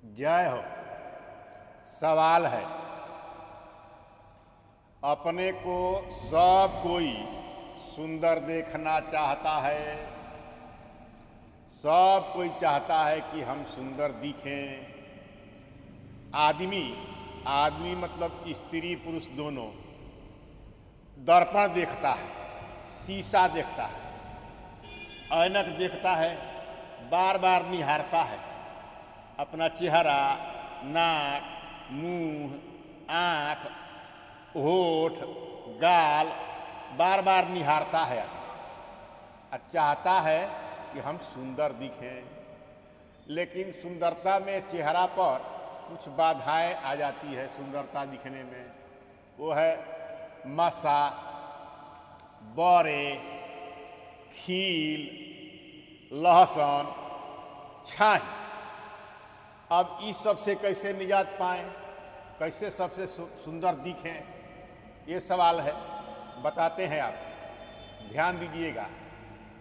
जय हो। सवाल है, अपने को सब कोई सुंदर देखना चाहता है। सब कोई चाहता है कि हम सुंदर दिखें। आदमी मतलब स्त्री पुरुष दोनों दर्पण देखता है, शीशा देखता है, ऐनक देखता है, बार बार निहारता है अपना चेहरा, नाक, मुंह, आँख, होठ, गाल बार बार निहारता है और चाहता है कि हम सुंदर दिखें। लेकिन सुंदरता में चेहरा पर कुछ बाधाएं आ जाती है। सुंदरता दिखने में वो है मसा, बौरे, खील, लहसुन, छाही। अब इस सब से कैसे निजात पाएं, कैसे सबसे सुंदर दिखें, ये सवाल है। बताते हैं आप, ध्यान दीजिएगा।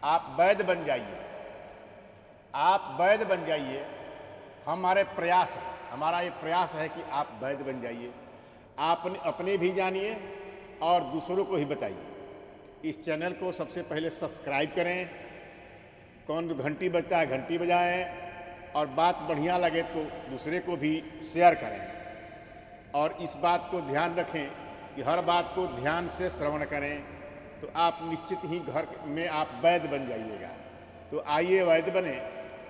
आप वैद्य बन जाइए, आप वैद्य बन जाइए। हमारा ये प्रयास है कि आप वैद्य बन जाइए। आप अपने भी जानिए और दूसरों को ही बताइए। इस चैनल को सबसे पहले सब्सक्राइब करें, कौन घंटी बजता है घंटी बजाएं, और बात बढ़िया लगे तो दूसरे को भी शेयर करें। और इस बात को ध्यान रखें कि हर बात को ध्यान से श्रवण करें, तो आप निश्चित ही घर में आप वैद्य बन जाइएगा। तो आइए वैद्य बने।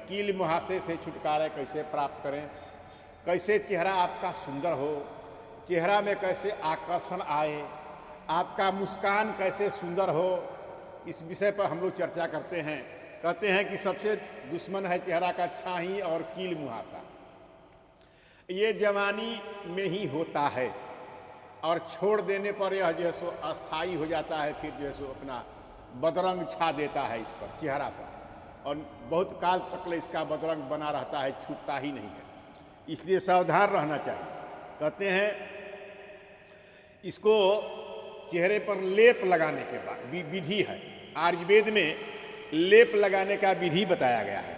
कील मुहासे से छुटकारा कैसे प्राप्त करें, कैसे चेहरा आपका सुंदर हो, चेहरा में कैसे आकर्षण आए, आपका मुस्कान कैसे सुंदर हो, इस विषय पर हम लोग चर्चा करते हैं। कहते हैं कि सबसे दुश्मन है चेहरा का छाही और कील मुहासा। ये जवानी में ही होता है और छोड़ देने पर यह जो है सो अस्थायी हो जाता है। फिर जो है सो अपना बदरंग छा देता है इस पर, चेहरा पर, और बहुत काल तक इसका बदरंग बना रहता है, छूटता ही नहीं है। इसलिए सावधान रहना चाहिए। कहते हैं इसको चेहरे पर लेप लगाने के बाद विधि है। आयुर्वेद में लेप लगाने का विधि बताया गया है।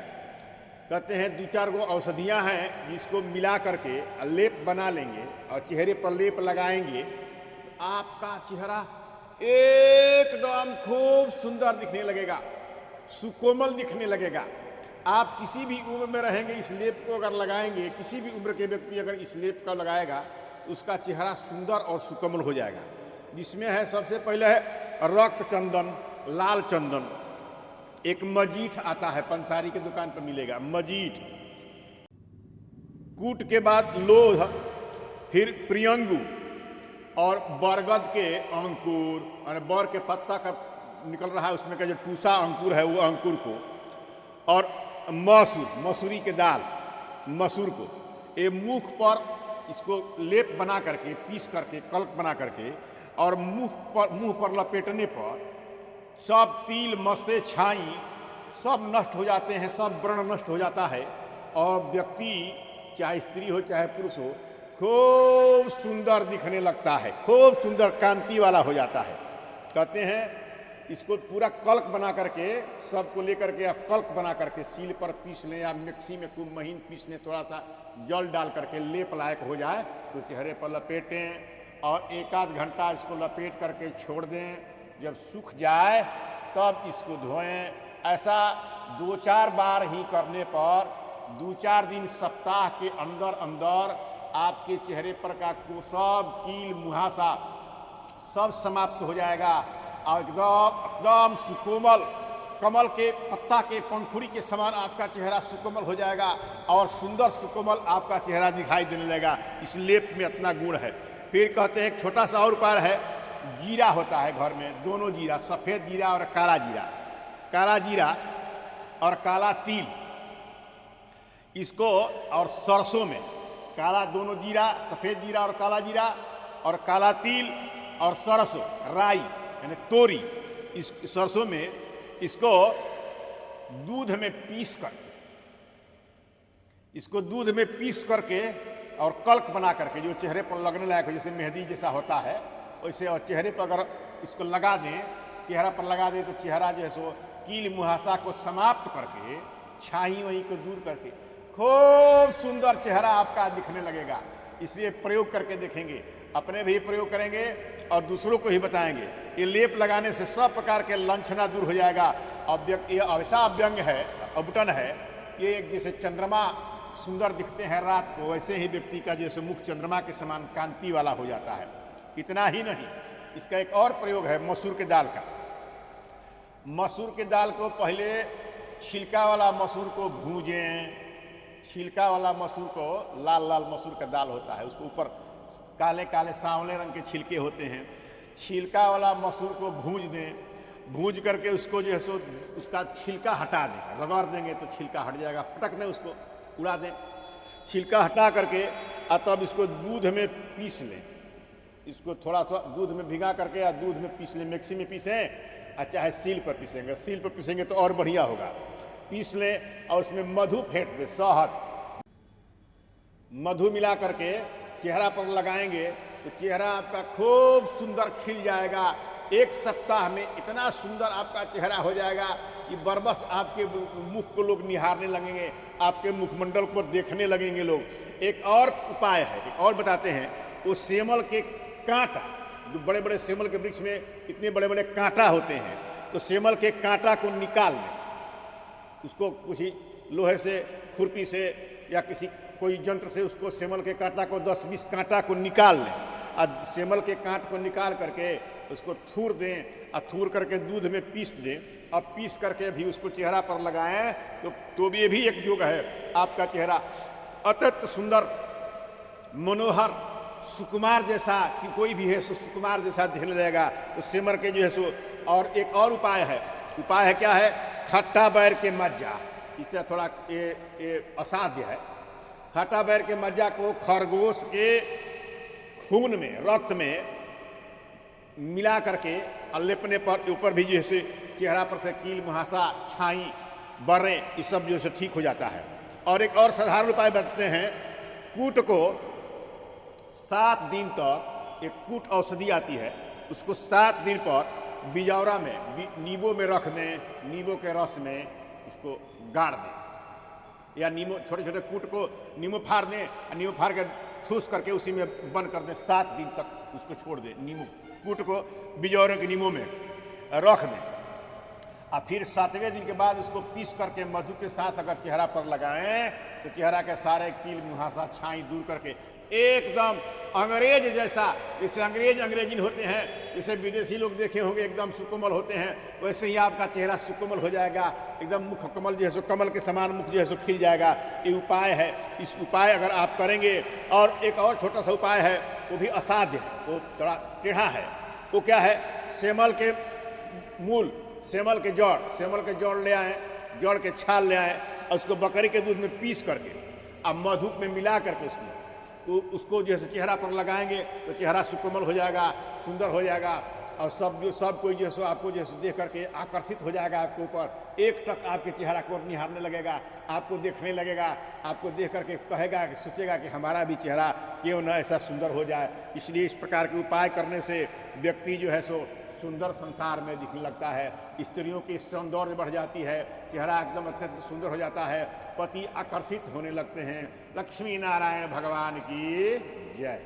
कहते हैं 2-4 गो औषधियाँ हैं जिसको मिला करके लेप बना लेंगे और चेहरे पर लेप लगाएंगे तो आपका चेहरा एकदम खूब सुंदर दिखने लगेगा, सुकोमल दिखने लगेगा। आप किसी भी उम्र में रहेंगे, इस लेप को अगर लगाएंगे, किसी भी उम्र के व्यक्ति अगर इस लेप का लगाएगा तो उसका चेहरा सुंदर और सुकोमल हो जाएगा। जिसमें है सबसे पहले है रक्त चंदन, लाल चंदन। एक मजीठ आता है, पंसारी के दुकान पर मिलेगा मजीठ। कूट के बाद लोह, फिर प्रियंगु और बरगद के अंकुर, और बर के पत्ता का निकल रहा है उसमें का जो टूसा अंकुर है वो अंकुर को, और मसूरी के दाल, मसूर को, ये मुख पर इसको लेप बना करके, पीस करके, कल्क बना करके, और मुंह पर लपेटने पर सब तिल, मस्से, छाई सब नष्ट हो जाते हैं, सब व्रण नष्ट हो जाता है और व्यक्ति चाहे स्त्री हो चाहे पुरुष हो खूब सुंदर दिखने लगता है, खूब सुंदर कांति वाला हो जाता है। कहते हैं इसको पूरा कल्क बना करके, सबको लेकर के आप कल्क बना करके सील पर पीस लें या मिक्सी में खूब महीन पीस लें, थोड़ा सा जल डाल करके लेप लायक हो जाए तो चेहरे पर लपेटें और 1-8 घंटा इसको लपेट करके छोड़ दें। जब सूख जाए तब इसको धोएं। ऐसा 2-4 बार ही करने पर 2-4 दिन, सप्ताह के अंदर अंदर आपके चेहरे पर का सब कील मुहासा सब समाप्त हो जाएगा और एकदम सुकोमल, कमल के पत्ता के पंखुड़ी के समान आपका चेहरा सुकोमल हो जाएगा और सुंदर सुकोमल आपका चेहरा दिखाई देने लगेगा। इस लेप में इतना गुण है। फिर कहते हैं एक छोटा सा और उपाय है। जीरा होता है घर में, दोनों जीरा, सफ़ेद जीरा और काला जीरा, काला जीरा और काला तिल, इसको और सरसों में काला, दोनों जीरा, सफ़ेद जीरा और काला जीरा, और काला तिल और सरसों, राई यानी तोरी, इस सरसों में इसको दूध में पीस करके, इसको दूध में पीस करके और कल्क बना करके जो चेहरे पर लगने लायक हो, जैसे मेहंदी जैसा होता है वैसे, और चेहरे पर अगर इसको लगा दें, चेहरा पर लगा दें तो चेहरा जो है सो कील मुहासा को समाप्त करके, छाही वहीं को दूर करके खूब सुंदर चेहरा आपका दिखने लगेगा। इसलिए प्रयोग करके देखेंगे, अपने भी प्रयोग करेंगे और दूसरों को ही बताएंगे। ये लेप लगाने से सब प्रकार के लांछना दूर हो जाएगा। ये ऐसा अभ्यंग है, अबटन है कि एक जैसे चंद्रमा सुंदर दिखते हैं रात को, वैसे ही व्यक्ति का जैसे मुख चंद्रमा के समान कांति वाला हो जाता है। इतना ही नहीं, इसका एक और प्रयोग है मसूर के दाल का। मसूर के दाल को पहले छिलका वाला मसूर को भूजें, छिलका वाला मसूर को, लाल लाल मसूर का दाल होता है, उसको ऊपर काले काले सांवले रंग के छिलके होते हैं। छिलका वाला मसूर को भूज दें, भूज करके उसको जो है सो उसका छिलका हटा दें, रगड़ देंगे तो छिलका हट जाएगा, फटक दें उसको, उड़ा दें। छिलका हटा करके और तब इसको दूध में पीस लें। इसको थोड़ा सा दूध में भिगा करके या दूध में पीस लें, मिक्सी में पीसें और चाहे सील पर पीसेंगे, सील पर पीसेंगे तो और बढ़िया होगा। पीस लें और उसमें मधु फेंट दें, शहद मधु मिला करके चेहरा पर लगाएंगे तो चेहरा आपका खूब सुंदर खिल जाएगा। एक सप्ताह में इतना सुंदर आपका चेहरा हो जाएगा कि बरबस आपके मुख को लोग निहारने लगेंगे, आपके मुखमंडल को देखने लगेंगे लोग। एक और उपाय है, एक और बताते हैं। वो सेमल के कांटा, जो बड़े बड़े सेमल के वृक्ष में इतने बड़े बड़े कांटा होते हैं, तो सेमल के कांटा को निकाल लें, उसको किसी लोहे से, खुरपी से या किसी कोई यंत्र से उसको सेमल के कांटा को 10-20 कांटा को निकाल लें और सेमल के कांट को निकाल करके उसको थूर दें और थूर करके दूध में पीस दें और पीस करके भी उसको चेहरा पर लगाएं तो भी ये भी एक योग है। आपका चेहरा अत्यंत सुंदर, मनोहर, सुकुमार जैसा कि कोई भी है सो सुकुमार जैसा दिखने लगेगा। तो सेमर के जो है सो। और एक और उपाय है, उपाय है क्या है? खट्टा बैर के मज्जा। इससे थोड़ा ये असाध्य है। खट्टा बैर के मज्जा को खरगोश के खून में, रक्त में मिला करके और लेपने पर ऊपर भी जैसे चेहरा पर से कील, मुहासा, छाई, बर्रे, ये सब जो है ठीक हो जाता है। और एक और साधारण उपाय बताते हैं। कूट को 7 दिन तक, एक कूट औषधि आती है, उसको 7 दिन पर बिजौरा में, नींबू में रख दें, नींबू के रस में इसको गाड़ दें, या नींबू, छोटे छोटे कूट को नींबू फाड़ दें और नींबू फाड़ के ठूस करके उसी में बंद कर दें। 7 दिन तक उसको छोड़ दें, नींबू कूट को बिजौरे के नींबू में रख दें और फिर 7वें दिन के बाद उसको पीस करके मधु के साथ अगर चेहरा पर लगाएं तो चेहरा के सारे कील, मुहासा, छाई दूर करके एकदम अंग्रेज जैसा, जैसे अंग्रेजी होते हैं, जैसे विदेशी लोग देखे होंगे एकदम सुकोमल होते हैं, वैसे ही आपका चेहरा सुकोमल हो जाएगा। एकदम मुख कमल जो है सो, कमल के समान मुख जो है सो खिल जाएगा। ये उपाय है। इस उपाय अगर आप करेंगे। और एक और छोटा सा उपाय है, वो भी असाध्य है, वो थोड़ा टेढ़ा है। वो क्या है? सेमल के मूल, सेमल के जड़, सेमल के जड़ ले आए, जड़ के छाल ले आए और उसको बकरी के दूध में पीस करके और मधु में मिला करके उसको जैसे चेहरा पर लगाएंगे तो चेहरा सुकोमल हो जाएगा, सुंदर हो जाएगा। और सब कोई जो है आपको जैसे देख करके आकर्षित हो जाएगा आपके ऊपर। एक टक आपके चेहरा को निहारने लगेगा, आपको देखने लगेगा, आपको देख करके कहेगा, सोचेगा कि हमारा भी चेहरा क्यों न ऐसा सुंदर हो जाए। इसलिए इस प्रकार के उपाय करने से व्यक्ति जो है सो सुंदर संसार में दिखने लगता है। स्त्रियों की सौंदर्य बढ़ जाती है, चेहरा एकदम अत्यंत सुंदर हो जाता है, पति आकर्षित होने लगते हैं। लक्ष्मी नारायण भगवान की जय।